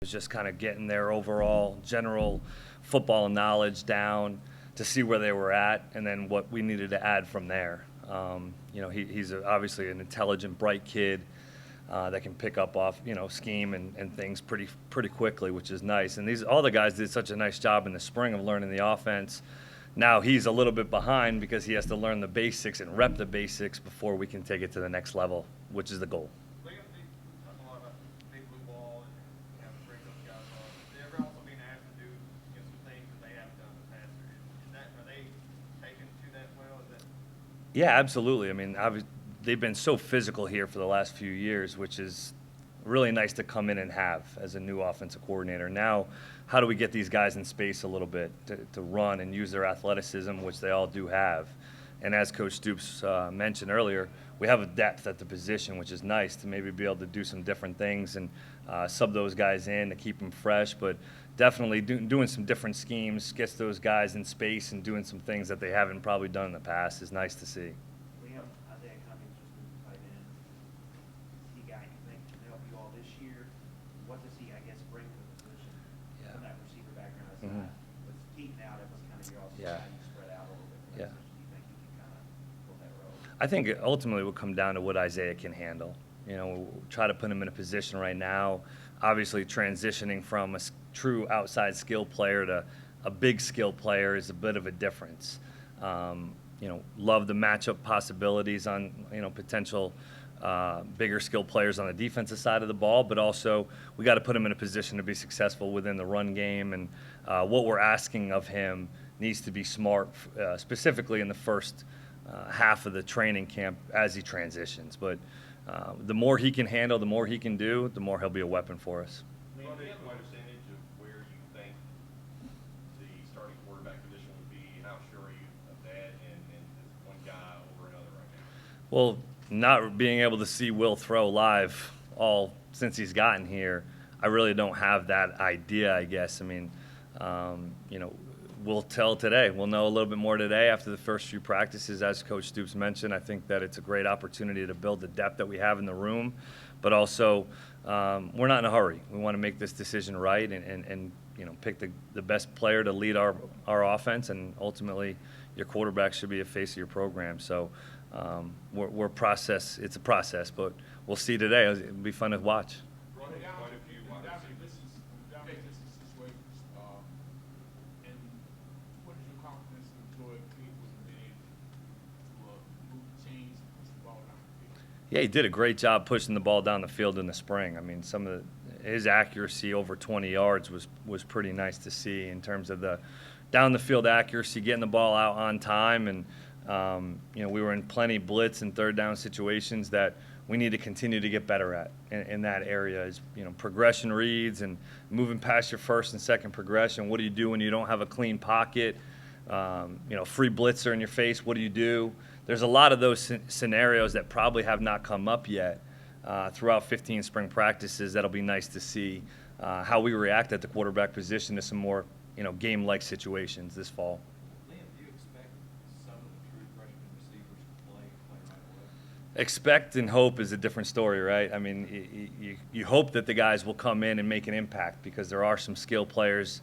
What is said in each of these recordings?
was just kind of getting their overall general football knowledge down to see where they were at and then what we needed to add from there. He's obviously an intelligent, bright kid that can pick up off, scheme and things pretty quickly, which is nice. And all the guys did such a nice job in the spring of learning the offense. Now he's a little bit behind because he has to learn the basics and rep the basics before we can take it to the next level, which is the goal. Yeah, absolutely. I mean, they've been so physical here for the last few years, which is really nice to come in and have as a new offensive coordinator. Now, how do we get these guys in space a little bit to run and use their athleticism, which they all do have? And as Coach Stoops mentioned earlier, we have a depth at the position, which is nice to maybe be able to do some different things and sub those guys in to keep them fresh. But definitely doing some different schemes gets those guys in space and doing some things that they haven't probably done in the past is nice to see. What does he, I guess, bring to the position from that receiver background aside? Mm-hmm. With Keaton out, it was kind of your also you spread out a little bit. Yeah. Do you think he can kind of fill that role? I think it ultimately will come down to what Isaiah can handle. We'll try to put him in a position right now, obviously transitioning from a true outside skill player to a big skill player is a bit of a difference. Love the matchup possibilities on, potential bigger skill players on the defensive side of the ball, but also we got to put him in a position to be successful within the run game. And what we're asking of him needs to be smart, specifically in the first half of the training camp as he transitions. But the more he can handle, the more he can do, the more he'll be a weapon for us. What percentage of where you think the starting quarterback position would be? How sure are you of that? And is one guy over another right now? Well, not being able to see Will throw live all since he's gotten here, I really don't have that idea, I guess. I mean, we'll tell today. We'll know a little bit more today after the first few practices. As Coach Stoops mentioned, I think that it's a great opportunity to build the depth that we have in the room, but also we're not in a hurry. We want to make this decision right and pick the best player to lead our offense, and ultimately your quarterback should be a face of your program. So we're process. It's a process, but we'll see today. It'll be fun to watch. Yeah, he did a great job pushing the ball down the field in the spring. I mean, his accuracy over 20 yards was pretty nice to see in terms of the down the field accuracy, getting the ball out on time, and we were in plenty blitz and third down situations that we need to continue to get better at in that area. Is progression reads and moving past your first and second progression. What do you do when you don't have a clean pocket? Free blitzer in your face. What do you do? There's a lot of those scenarios that probably have not come up yet throughout 15 spring practices. That'll be nice to see how we react at the quarterback position to some more, game-like situations this fall. Liam, do you expect some of the true freshman receivers to play right away? Expect and hope is a different story, right? I mean, you hope that the guys will come in and make an impact because there are some skill players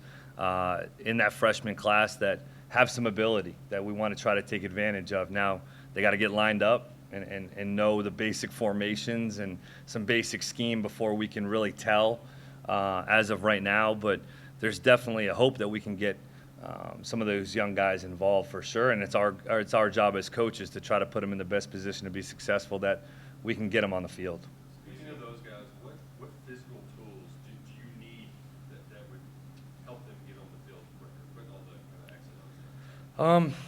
in that freshman class that have some ability that we want to try to take advantage of. Now, they got to get lined up and know the basic formations and some basic scheme before we can really tell as of right now. But there's definitely a hope that we can get some of those young guys involved for sure. And it's our job as coaches to try to put them in the best position to be successful that we can get them on the field. Speaking of those guys, what physical tools do you need that would help them get on the field quicker, put all the X's on stuff?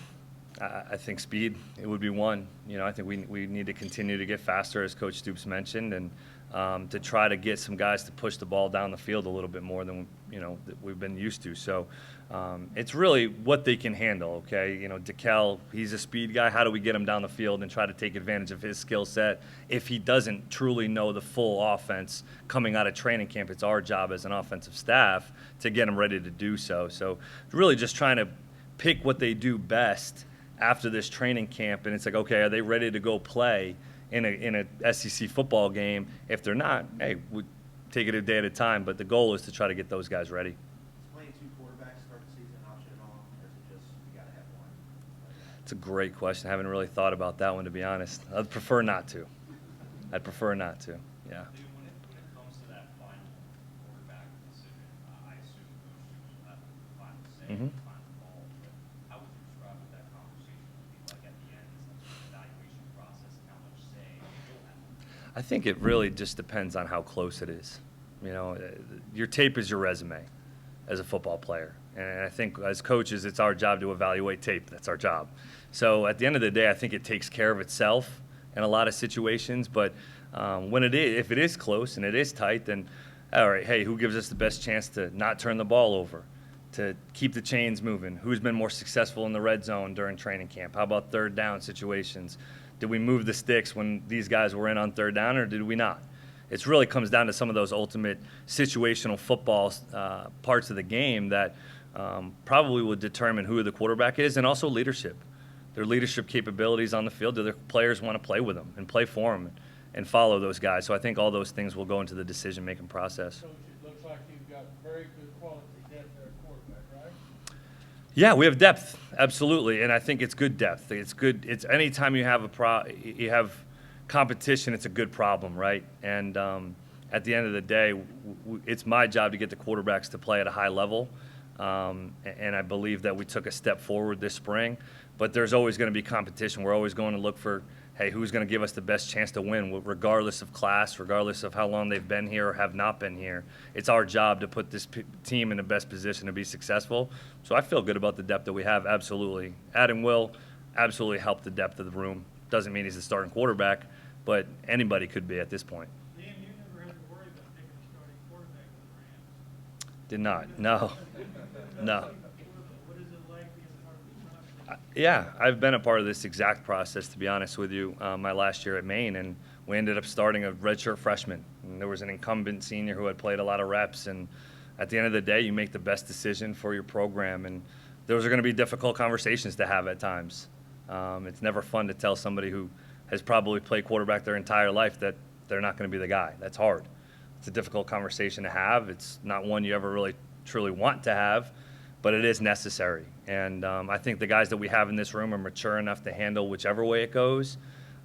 I think speed, it would be one. I think we need to continue to get faster, as Coach Stoops mentioned, and to try to get some guys to push the ball down the field a little bit more than that we've been used to. So it's really what they can handle. Okay, DeKel, he's a speed guy. How do we get him down the field and try to take advantage of his skill set? If he doesn't truly know the full offense coming out of training camp, it's our job as an offensive staff to get him ready to do so. So really just trying to pick what they do best after this training camp, and it's like, okay, are they ready to go play in a SEC football game? If they're not, hey, take it a day at a time. But the goal is to try to get those guys ready. Is playing two quarterbacks start the season an option at all, or is it just you got to have one? It's a great question. I haven't really thought about that one, to be honest. I'd prefer not to. I'd prefer not to. Yeah. Dude, when it comes to that final quarterback decision, I assume coaches will have the final say, Mhm. the final call. But how would you describe what that conversation would be like at the end? Is that sort of evaluation process and how much say you'll have? I think it really just depends on how close it is. You know, your tape is your resume as a football player. And I think as coaches, it's our job to evaluate tape. That's our job. So at the end of the day, I think it takes care of itself in a lot of situations. But when if it is close and it is tight, then all right, hey, who gives us the best chance to not turn the ball over, to keep the chains moving? Who's been more successful in the red zone during training camp? How about third down situations? Did we move the sticks when these guys were in on third down, or did we not? It really comes down to some of those ultimate situational football parts of the game that probably would determine who the quarterback is, and also leadership. Their leadership capabilities on the field. Do their players want to play with them and play for them and follow those guys? So I think all those things will go into the decision-making process. Coach, it looks like you've got very good quality depth there at quarterback, right? Yeah, we have depth, absolutely, and I think it's good depth. It's good. It's anytime you have you have competition, it's a good problem, right? And at the end of the day, it's my job to get the quarterbacks to play at a high level, and I believe that we took a step forward this spring. But there's always going to be competition. We're always going to look for, hey, who's going to give us the best chance to win, regardless of class, regardless of how long they've been here or have not been here. It's our job to put this team in the best position to be successful. So I feel good about the depth that we have, absolutely. Adding Will absolutely helped the depth of the room. Doesn't mean he's the starting quarterback, but anybody could be at this point. Liam, you never had to worry about picking a starting quarterback for the Rams. Did not. No. No. What is it like being part of the process? Yeah, I've been a part of this exact process, to be honest with you, my last year at Maine, and we ended up starting a redshirt freshman. And there was an incumbent senior who had played a lot of reps, and at the end of the day, you make the best decision for your program, and those are going to be difficult conversations to have at times. It's never fun to tell somebody who has probably played quarterback their entire life that they're not going to be the guy. That's hard. It's a difficult conversation to have. It's not one you ever really truly want to have, but it is necessary. And I think the guys that we have in this room are mature enough to handle whichever way it goes,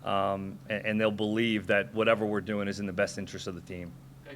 and they'll believe that whatever we're doing is in the best interest of the team.